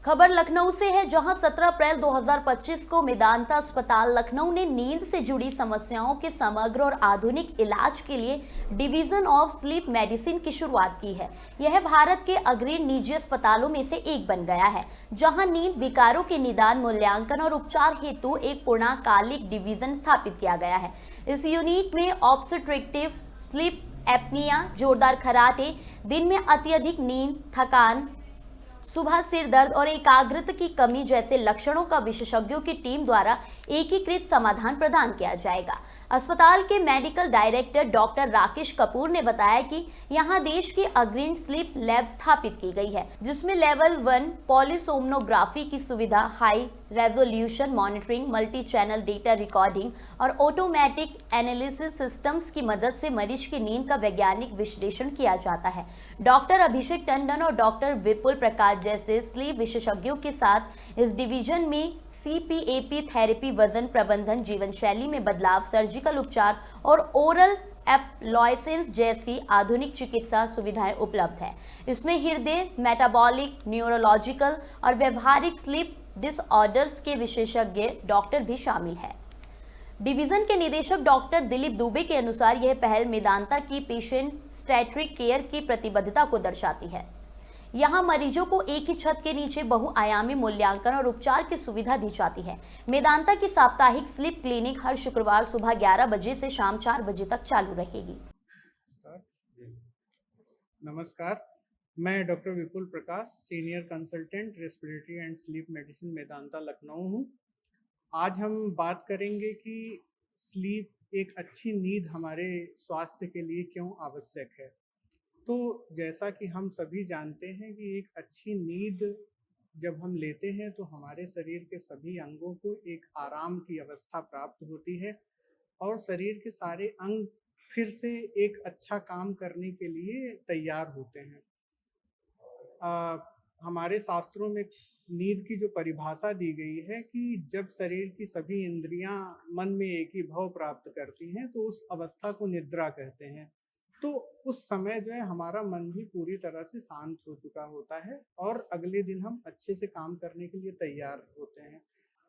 खबर लखनऊ से है, जहां 17 अप्रैल 2025 को मेदांता अस्पताल लखनऊ ने नींद से जुड़ी समस्याओं के समग्र और आधुनिक इलाज के लिए डिवीजन ऑफ स्लीप मेडिसिन की शुरुआत की है। यह भारत के अग्रणी निजी अस्पतालों में से एक बन गया है, जहां नींद विकारों के निदान, मूल्यांकन और उपचार हेतु एक पूर्णकालिक डिवीजन स्थापित किया गया है। इस यूनिट में ऑब्स्ट्रक्टिव स्लीप एपनिया, जोरदार खर्राटे, दिन में अत्यधिक नींद, थकान, सुबह सिर दर्द और एकाग्रता की कमी जैसे लक्षणों का विशेषज्ञों की टीम द्वारा एकीकृत समाधान प्रदान किया जाएगा। अस्पताल के medical director doctor Rakesh Kapoor ने बताया कि यहां देश की अग्रणी स्लीप लैब स्थापित की गई है, जिसमें लेवल 1 पॉलीसोमनोग्राफी की सुविधा, high resolution monitoring, multi channel data recording और ऑटोमेटिक एनालिसिस सिस्टम्स की मदद से मरीज की नींद का वैज्ञानिक विश्लेषण किया जाता है। डॉक्टर अभिषेक टंडन और डॉक्टर विपुल प्रकाश जैसे स्लीप विशेषज्ञों के साथ इस डिवीजन में CPAP थेरेपी, वजन प्रबंधन, जीवन शैली में बदलाव, सर्जिकल उपचार और ओरल एप्लॉयसेंस जैसी आधुनिक चिकित्सा सुविधाएं उपलब्ध है। इसमें हृदय, मेटाबॉलिक, न्यूरोलॉजिकल और व्यवहारिक स्लीप डिसऑर्डर्स के विशेषज्ञ डॉक्टर भी शामिल है। डिवीजन के निदेशक डॉक्टर दिलीप दुबे के अनुसार यह पहल मेदांता की पेशेंट सेंट्रिक केयर की प्रतिबद्धता को दर्शाती है। यहाँ मरीजों को एक ही छत के नीचे बहुआयामी मूल्यांकन और उपचार की सुविधा दी जाती है। मेदांता की साप्ताहिक स्लीप क्लिनिक हर शुक्रवार सुबह 11 बजे से शाम 4 बजे तक चालू रहेगी। नमस्कार, मैं doctor Vipul Prakash, senior consultant respiratory and sleep medicine Medanta Lucknow हूँ। आज हम बात करेंगे कि स्लीप, एक अच्छी नींद हमारे स्वास्थ्य के लिए क्यों आवश्यक है। तो जैसा कि हम सभी जानते हैं कि एक अच्छी नींद जब हम लेते हैं तो हमारे शरीर के सभी अंगों को एक आराम की अवस्था प्राप्त होती है और शरीर के सारे अंग फिर से एक अच्छा काम करने के लिए तैयार होते हैं। हमारे शास्त्रों में नींद की जो परिभाषा दी गई है कि जब शरीर की सभी इंद्रियां मन में एक ही भाव प्राप्त करती हैं तो उस अवस्था को निद्रा कहते हैं। तो उस समय जो है हमारा मन भी पूरी तरह से शांत हो चुका होता है और अगले दिन हम अच्छे से काम करने के लिए तैयार होते हैं।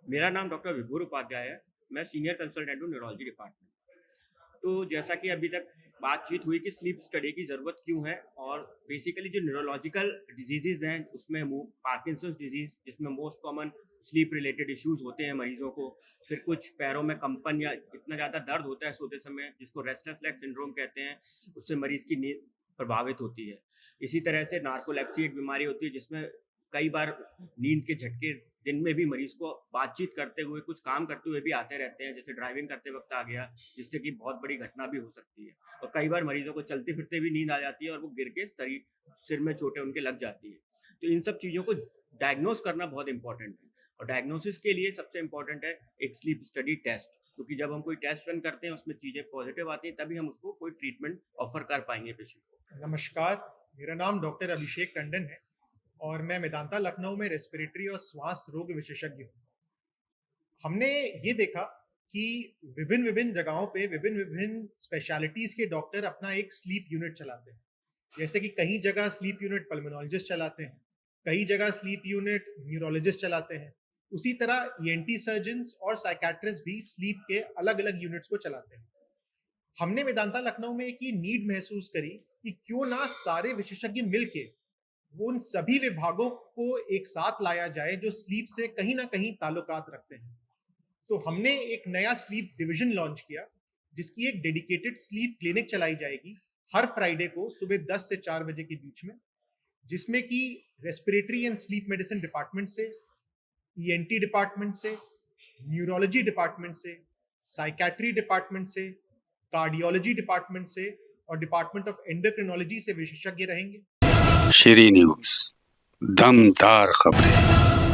मेरा नाम डॉक्टर विभूर उपाध्याय है। मैं सीनियर कंसल्टेंट हूँ न्यूरोलॉजी डिपार्टमेंट। तो जैसा कि अभी तक बातचीत हुई कि स्लीप स्टडी की ज़रूरत क्यों है, और बेसिकली जो न्यूरोलॉजिकल डिजीज़ हैं उसमें पार्किंसंस डिजीज़, जिसमें most common sleep related issues होते हैं मरीजों को। फिर कुछ पैरों में कंपन या इतना ज़्यादा दर्द होता है सोते समय, जिसको रेस्टलेस लेग सिंड्रोम कहते हैं, उससे मरीज की नींद प्रभावित होती है। इसी तरह से नार्कोलेप्सी एक बीमारी होती है जिसमें कई बार नींद के झटके दिन में भी मरीज को बातचीत करते हुए, कुछ काम करते हुए भी आते रहते हैं, जैसे ड्राइविंग करते वक्त आ गया, जिससे कि बहुत बड़ी घटना भी हो सकती है। और कई बार मरीजों को चलते फिरते भी नींद आ जाती है और वो गिर के सिर में चोटें उनके लग जाती है। तो इन सब चीज़ों को डायग्नोस करना बहुत इंपॉर्टेंट है, और डायग्नोसिस के लिए सबसे इम्पोर्टेंट है एक स्लीप स्टडी टेस्ट, क्योंकि जब हम कोई टेस्ट रन करते हैं उसमें चीज़ें पॉजिटिव आती हैं, तभी हम उसको कोई ट्रीटमेंट ऑफर कर पाएंगे पेशेंट को। नमस्कार, मेरा नाम डॉक्टर अभिषेक टंडन है और मैं मेदांता लखनऊ में रेस्पिरेटरी और श्वास रोग विशेषज्ञ हूँ। हमने ये देखा कि विभिन्न जगहों पे विभिन्न स्पेशलिटीज के डॉक्टर अपना एक स्लीप यूनिट चलाते हैं। जैसे कि कहीं जगह स्लीप यूनिट पल्मोनोलॉजिस्ट चलाते हैं, कई जगह स्लीप यूनिट न्यूरोलॉजिस्ट चलाते हैं। उसी तरह ENT सर्जन्स और साइकेट्रिस्ट भी स्लीप के अलग अलग यूनिट्स को चलाते हैं। हमने मेदांता लखनऊ में एक ये नीड महसूस करी कि क्यों ना सारे विशेषज्ञ मिलके वो उन सभी विभागों को एक साथ लाया जाए जो स्लीप से कहीं ना कहीं ताल्लुकात रखते हैं। तो हमने एक नया स्लीप डिवीजन लॉन्च किया, जिसकी एक डेडिकेटेड स्लीप क्लिनिक चलाई जाएगी हर फ्राइडे को सुबह 10 से 4 बजे के बीच में, जिसमें कि respiratory and sleep medicine department से, ENT डिपार्टमेंट से, न्यूरोलॉजी डिपार्टमेंट से, साइकेट्री डिपार्टमेंट से, कार्डियोलॉजी डिपार्टमेंट से और डिपार्टमेंट ऑफ एंडोक्रिनोलॉजी से विशेषज्ञ रहेंगे। श्री न्यूज़, दमदार खबरें।